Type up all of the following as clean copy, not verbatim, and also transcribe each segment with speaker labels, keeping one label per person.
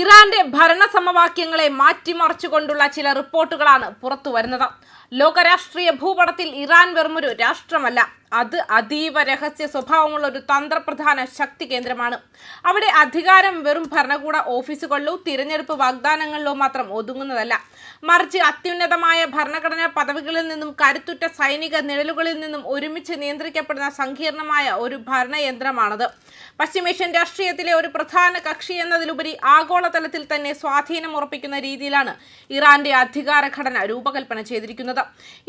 Speaker 1: ഇറാന്റെ ഭരണ സമവാക്യങ്ങളെ മാറ്റിമറിച്ചുകൊണ്ടുള്ള ചില റിപ്പോർട്ടുകളാണ് പുറത്തുവരുന്നത്. ലോകരാഷ്ട്രീയ ഭൂപടത്തിൽ ഇറാൻ വെറുമൊരു രാഷ്ട്രമല്ല, അത് അതീവ രഹസ്യ സ്വഭാവമുള്ള ഒരു തന്ത്രപ്രധാന ശക്തി കേന്ദ്രമാണ്. അവിടെ അധികാരം വെറും ഭരണകൂട ഓഫീസുകളിലോ തിരഞ്ഞെടുപ്പ് വാഗ്ദാനങ്ങളിലോ മാത്രം ഒതുങ്ങുന്നതല്ല, മറിച്ച് അത്യുന്നതമായ ഭരണഘടനാ പദവികളിൽ നിന്നും കരുത്തുറ്റ സൈനിക നിഴലുകളിൽ നിന്നും ഒരുമിച്ച് നിയന്ത്രിക്കപ്പെടുന്ന സങ്കീർണമായ ഒരു ഭരണയന്ത്രമാണത്. പശ്ചിമേഷ്യൻ രാഷ്ട്രീയത്തിലെ ഒരു പ്രധാന കക്ഷി എന്നതിലുപരി ആഗോളതലത്തിൽ തന്നെ സ്വാധീനം ഉറപ്പിക്കുന്ന രീതിയിലാണ് ഇറാന്റെ അധികാര ഘടന രൂപകൽപ്പന ചെയ്തിരിക്കുന്നത്.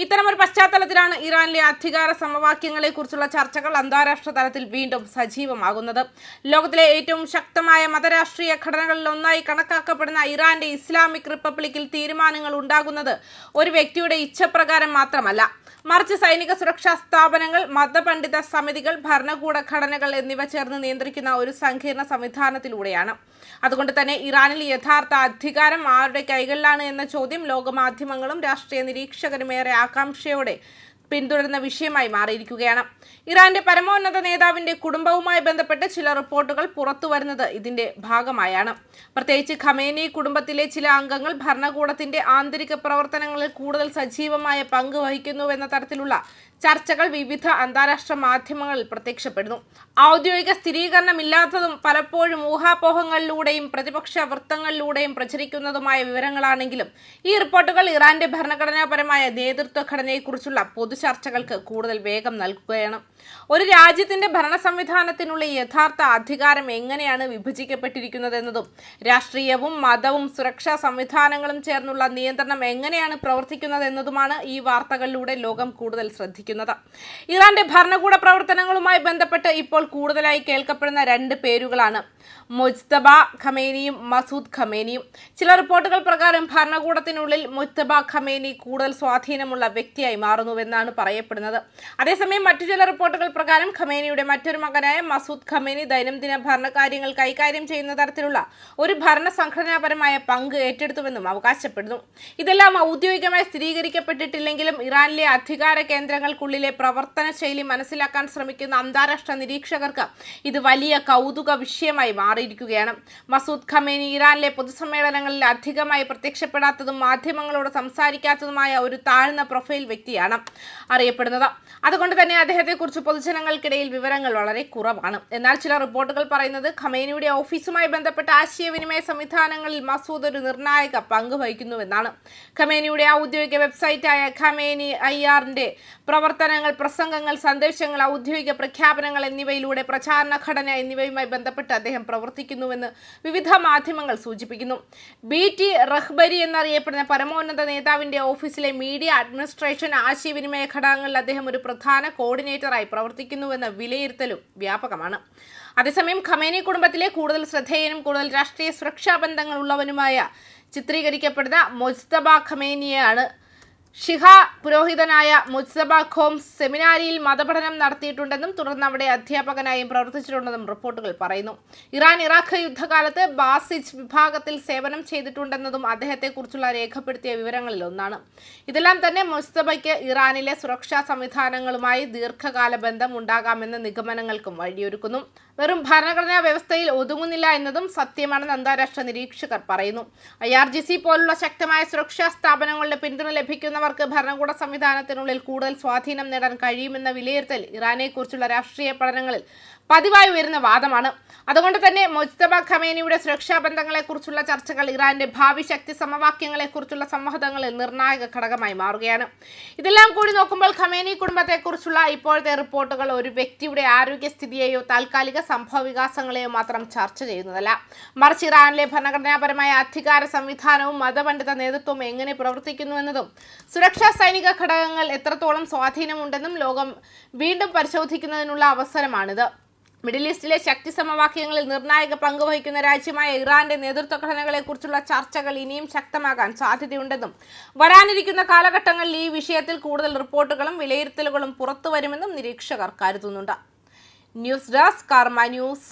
Speaker 1: ഇത്തരമൊരു പശ്ചാത്തലത്തിലാണ് ഇറാനിലെ അധികാര സമവാക്യങ്ങളെ കുറിച്ചുള്ള ചർച്ചകൾ അന്താരാഷ്ട്ര തലത്തിൽ വീണ്ടും സജീവമാകുന്നത്. ലോകത്തിലെ ഏറ്റവും ശക്തമായ മതരാഷ്ട്രീയ ഘടനകളിൽ ഒന്നായി കണക്കാക്കപ്പെടുന്ന ഇറാന്റെ ഇസ്ലാമിക് റിപ്പബ്ലിക്കിൽ തീരുമാനങ്ങൾ ഉണ്ടാകുന്നത് ഒരു വ്യക്തിയുടെ ഇച്ഛപ്രകാരം മാത്രമല്ല, മറിച്ച് സൈനിക സുരക്ഷാ സ്ഥാപനങ്ങൾ, മതപണ്ഡിത സമിതികൾ, ഭരണകൂട ഘടനകൾ എന്നിവ ചേർന്ന് നിയന്ത്രിക്കുന്ന ഒരു സങ്കീർണ സംവിധാനത്തിലൂടെയാണ്. അതുകൊണ്ട് തന്നെ ഇറാനിൽ യഥാർത്ഥ അധികാരം ആരുടെ കൈകളിലാണ് എന്ന ചോദ്യം ലോകമാധ്യമങ്ങളും രാഷ്ട്രീയ നിരീക്ഷകരും ഏറെ ആകാംക്ഷയോടെ പിന്തുടരുന്ന വിഷയമായി മാറിയിരിക്കുകയാണ്. ഇറാന്റെ പരമോന്നത നേതാവിന്റെ കുടുംബവുമായി ബന്ധപ്പെട്ട് ചില റിപ്പോർട്ടുകൾ പുറത്തുവരുന്നത് ഇതിന്റെ ഭാഗമായാണ്. പ്രത്യേകിച്ച് ഖമേനി കുടുംബത്തിലെ ചില അംഗങ്ങൾ ഭരണകൂടത്തിന്റെ ആന്തരിക പ്രവർത്തനങ്ങളിൽ കൂടുതൽ സജീവമായ പങ്ക് വഹിക്കുന്നുവെന്ന തരത്തിലുള്ള ചർച്ചകൾ വിവിധ അന്താരാഷ്ട്ര മാധ്യമങ്ങളിൽ പ്രത്യക്ഷപ്പെടുന്നു. ഔദ്യോഗിക സ്ഥിരീകരണമില്ലാത്തതും പലപ്പോഴും ഊഹാപോഹങ്ങളിലൂടെയും പ്രതിപക്ഷ വൃത്തങ്ങളിലൂടെയും പ്രചരിക്കുന്നതുമായ വിവരങ്ങളാണെങ്കിലും ഈ റിപ്പോർട്ടുകൾ ഇറാന്റെ ഭരണഘടനാപരമായ നേതൃത്വ ഘടനയെക്കുറിച്ചുള്ള പൊതു ചർച്ചകൾക്ക് കൂടുതൽ വേഗം നൽകുകയാണ്. ഒരു രാജ്യത്തിന്റെ ഭരണ സംവിധാനത്തിനുള്ള യഥാർത്ഥ അധികാരം എങ്ങനെയാണ് വിഭജിക്കപ്പെട്ടിരിക്കുന്നതെന്നതും രാഷ്ട്രീയവും മതവും സുരക്ഷാ സംവിധാനങ്ങളും ചേർന്നുള്ള നിയന്ത്രണം എങ്ങനെയാണ് പ്രവർത്തിക്കുന്നതെന്നതുമാണ് ഈ വാർത്തകളിലൂടെ ലോകം കൂടുതൽ ശ്രദ്ധിക്കുന്നത്. ഇറാന്റെ ഭരണകൂട പ്രവർത്തനങ്ങളുമായി ബന്ധപ്പെട്ട് ഇപ്പോൾ കൂടുതലായി കേൾക്കപ്പെടുന്ന രണ്ട് പേരുകളാണ് മുജ്തബ ഖമേനിയും മസൂദ് ഖമേനിയും. ചില റിപ്പോർട്ടുകൾ പ്രകാരം ഭരണകൂടത്തിനുള്ളിൽ മുജ്തബ ഖമേനി കൂടുതൽ സ്വാധീനമുള്ള വ്യക്തിയായി മാറുന്നുവെന്നാണ് പറയപ്പെടുന്നത്. അതേസമയം മറ്റു ചില റിപ്പോർട്ടുകൾ പ്രകാരം ഖമേനിയുടെ മറ്റൊരു മകനായ മസൂദ് ഖമേനി ദൈനംദിന ഭരണകാര്യങ്ങൾ കൈകാര്യം ചെയ്യുന്ന തരത്തിലുള്ള ഒരു ഭരണ സംഘടനാപരമായ പങ്ക് ഏറ്റെടുത്തുവെന്നും അവകാശപ്പെടുന്നു. ഇതെല്ലാം ഔദ്യോഗികമായി സ്ഥിരീകരിക്കപ്പെട്ടിട്ടില്ലെങ്കിലും ഇറാനിലെ അധികാര കേന്ദ്രങ്ങൾക്കുള്ളിലെ പ്രവർത്തന ശൈലി മനസ്സിലാക്കാൻ ശ്രമിക്കുന്ന അന്താരാഷ്ട്ര നിരീക്ഷകർക്ക് ഇത് വലിയ കൗതുക വിഷയമായി മാറിയിരിക്കുകയാണ്. മസൂദ് ഖമേനി ഇറാനിലെ പൊതുസമ്മേളനങ്ങളിൽ അധികമായി പ്രത്യക്ഷപ്പെടാത്തതും മാധ്യമങ്ങളോട് സംസാരിക്കാത്തതുമായ ഒരു താഴ്ന്ന പ്രൊഫൈൽ വ്യക്തിയാണ് അറിയപ്പെടുന്നത്. അതുകൊണ്ട് തന്നെ അദ്ദേഹത്തെക്കുറിച്ച് പൊതുജനങ്ങൾക്കിടയിൽ വിവരങ്ങൾ വളരെ കുറവാണ്. എന്നാൽ ചില റിപ്പോർട്ടുകൾ പറയുന്നത് ഖമേനിയുടെ ഓഫീസുമായി ബന്ധപ്പെട്ട ആശയവിനിമയ സംവിധാനങ്ങളിൽ മസൂദ് ഒരു നിർണായക പങ്ക് വഹിക്കുന്നുവെന്നാണ്. ഖമേനിയുടെ ഔദ്യോഗിക വെബ്സൈറ്റായ ഖമേനി IRന്റെ പ്രവർത്തനങ്ങൾ, പ്രസംഗങ്ങൾ, സന്ദേശങ്ങൾ, ഔദ്യോഗിക പ്രഖ്യാപനങ്ങൾ എന്നിവയിലൂടെ പ്രചാരണ ഘടന എന്നിവയുമായി ബന്ധപ്പെട്ട് അദ്ദേഹം പ്രവർത്തിക്കുന്നുവെന്ന് വിവിധ മാധ്യമങ്ങൾ സൂചിപ്പിക്കുന്നു. BT റഹ്ബരി എന്നറിയപ്പെടുന്ന പരമോന്നത നേതാവിന്റെ ഓഫീസിലെ മീഡിയ അഡ്മിനിസ്ട്രേഷൻ ആശയവിനിമയ ഘടകങ്ങളിൽ അദ്ദേഹം ഒരു പ്രധാന കോർഡിനേറ്ററായി പ്രവർത്തിക്കുന്നുവെന്ന വിലയിരുത്തലും വ്യാപകമാണ്. അതേസമയം ഖമേനി കുടുംബത്തിലെ കൂടുതൽ ശ്രദ്ധേയനും കൂടുതൽ രാഷ്ട്രീയ സുരക്ഷാ ബന്ധങ്ങൾ ഉള്ളവനുമായ ചിത്രീകരിക്കപ്പെടുന്ന മുജ്തബ ഖമേനിയാണ്. ഷിഹ പുരോഹിതനായ മുജ്തബ ഖോംസ് സെമിനാരിയിൽ മതപഠനം നടത്തിയിട്ടുണ്ടെന്നും തുടർന്ന് അവിടെ അധ്യാപകനായും പ്രവർത്തിച്ചിട്ടുണ്ടെന്നും റിപ്പോർട്ടുകൾ പറയുന്നു. ഇറാൻ ഇറാഖ് യുദ്ധകാലത്ത് ബാസിജ് വിഭാഗത്തിൽ സേവനം ചെയ്തിട്ടുണ്ടെന്നതും അദ്ദേഹത്തെക്കുറിച്ചുള്ള രേഖപ്പെടുത്തിയ വിവരങ്ങളിൽ ഒന്നാണ്. ഇതെല്ലാം തന്നെ മുജ്തബയ്ക്ക് ഇറാനിലെ സുരക്ഷാ സംവിധാനങ്ങളുമായി ദീർഘകാല ബന്ധം ഉണ്ടാകാമെന്ന നിഗമനങ്ങൾക്കും വഴിയൊരുക്കുന്നു. വെറും ഭരണഘടനാ വ്യവസ്ഥയിൽ ഒതുങ്ങുന്നില്ല എന്നതും സത്യമാണെന്ന് അന്താരാഷ്ട്ര നിരീക്ഷകർ പറയുന്നു. IRGC പോലുള്ള ശക്തമായ സുരക്ഷാ സ്ഥാപനങ്ങളുടെ പിന്തുണ ലഭിക്കുന്നവർക്ക് ഭരണകൂട സംവിധാനത്തിനുള്ളിൽ കൂടുതൽ സ്വാധീനം നേടാൻ കഴിയുമെന്ന വിലയിരുത്തൽ ഇറാനെക്കുറിച്ചുള്ള രാഷ്ട്രീയ പഠനങ്ങളിൽ പതിവായി വരുന്ന വാദമാണ്. അതുകൊണ്ട് തന്നെ മുജ്തബ ഖമേനിയുടെ സുരക്ഷാ ബന്ധങ്ങളെക്കുറിച്ചുള്ള ചർച്ചകൾ ഇറാന്റെ ഭാവി ശക്തി സമവാക്യങ്ങളെക്കുറിച്ചുള്ള സംവാദങ്ങളിൽ നിർണായക ഘടകമായി മാറുകയാണ്. ഇതെല്ലാം കൂടി നോക്കുമ്പോൾ ഖമേനി കുടുംബത്തെക്കുറിച്ചുള്ള ഇപ്പോഴത്തെ റിപ്പോർട്ടുകൾ ഒരു വ്യക്തിയുടെ ആരോഗ്യസ്ഥിതിയെയോ താൽക്കാലിക സംഭവ വികാസങ്ങളെയോ മാത്രം ചർച്ച ചെയ്യുന്നതല്ല, മറിച്ച് ഇറാനിലെ ഭരണഘടനാപരമായ അധികാര സംവിധാനവും മതപണ്ഡിത നേതൃത്വവും എങ്ങനെ പ്രവർത്തിക്കുന്നുവെന്നതും സുരക്ഷാ സൈനിക ഘടകങ്ങൾ എത്രത്തോളം സ്വാധീനമുണ്ടെന്നും ലോകം വീണ്ടും പരിശോധിക്കുന്നതിനുള്ള അവസരമാണിത്. മിഡിൽ ഈസ്റ്റിലെ ശക്തി സമവാക്യങ്ങളിൽ നിർണായക പങ്ക് വഹിക്കുന്ന രാജ്യമായ ഇറാന്റെ നേതൃത്വ ഘടനകളെക്കുറിച്ചുള്ള ചർച്ചകൾ ഇനിയും ശക്തമാകാൻ സാധ്യതയുണ്ടെന്നും വരാനിരിക്കുന്ന കാലഘട്ടങ്ങളിൽ ഈ വിഷയത്തിൽ കൂടുതൽ റിപ്പോർട്ടുകളും വിലയിരുത്തലുകളും പുറത്തുവരുമെന്നും നിരീക്ഷകർ കരുതുന്നുണ്ട്. ന്യൂസ് ഡെസ്ക് കർമ്മ ന്യൂസ്.